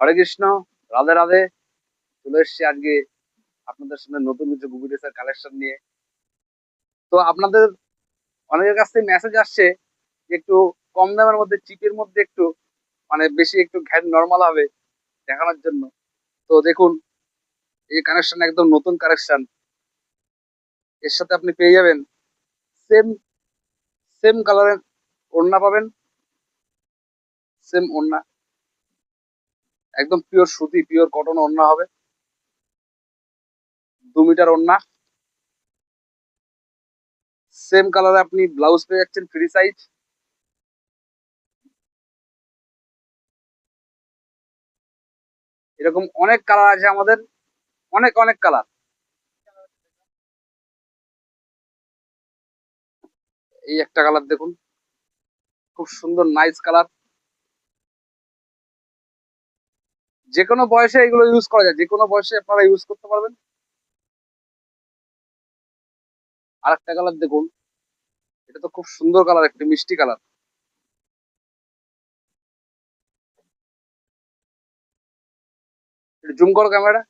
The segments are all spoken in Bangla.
হরে কৃষ্ণ, রাধে রাধে। চলে এসেছি আজকে আপনাদের সামনে নতুন কিছু গুগল ড্রেসের কালেকশন নিয়ে। তো আপনাদের অনেকের কাছ থেকে মেসেজ আসছে যে একটু কম দামের মধ্যে, চিপের মধ্যে একটু মানে বেশি একটু ঘ্যাট নর্মাল হবে দেখানোর জন্য। তো দেখুন, এই কানেকশন একদম নতুন কালেকশন। এর সাথে আপনি পেয়ে যাবেন সেম সেম কালারের ওড়না পাবেন। সেম ওড়না, একদম পিওর সুতি, পিওর কটন ওড়না হবে। 2 মিটার ওড়না, সেম কালারে আপনি ব্লাউজ পেয়ে যাচ্ছেন ফ্রি সাইজ। এরকম অনেক কালার আছে আমাদের, অনেক অনেক কালার। এই একটা কালার দেখুন, খুব সুন্দর নাইস কালার। যে কোনো বয়সে এগুলো ইউজ করা যায়, যে কোনো বয়সে আপনারা ইউজ করতে পারবেন। আর একটা কালার দেখুন, এটা তো খুব সুন্দর কালার, একটা মিষ্টি কালার। জুম করো ক্যামেরা।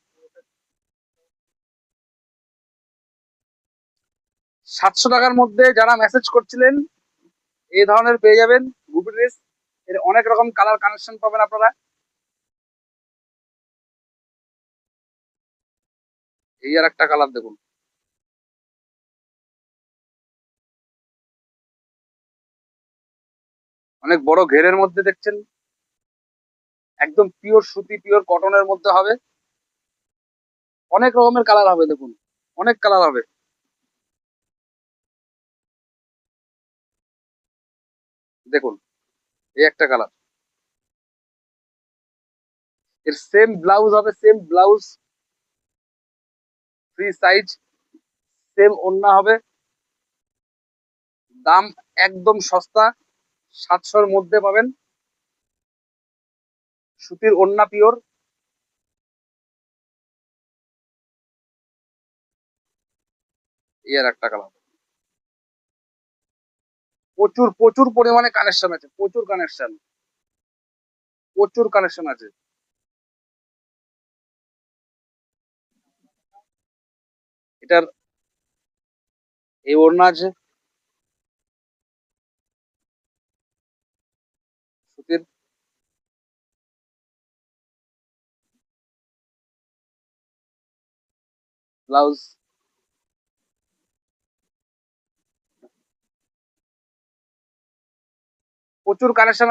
700 টাকার মধ্যে যারা মেসেজ করছিলেন এই ধরনের পেয়ে যাবেন গুপি ড্রেস। এর অনেক রকম কালার কানেকশন পাবেন আপনারা। এই আর একটা কালার দেখুন, অনেক বড় ঘেরের মধ্যে দেখছেন, একদম পিওর সুতি, পিওর কটনের মধ্যে হবে। অনেক রকমের কালার হবে দেখুন, অনেক কালার হবে। দেখুন, এই একটা কালার। এর সেম ব্লাউজ হবে, same blouse, free size, same ওড়না হবে। দাম একদম সস্তা, 700-র মধ্যে পাবেন। সুতির ওড়না পিওর। এই আর একটা কালার। প্রচুর প্রচুর পরিমাণে কানেকশন আছে, প্রচুর কানেকশন, প্রচুর কানেকশন আছে। এটার এই ওড়না আছে সুতির, ব্লাউজ। প্রচুর কানেকশন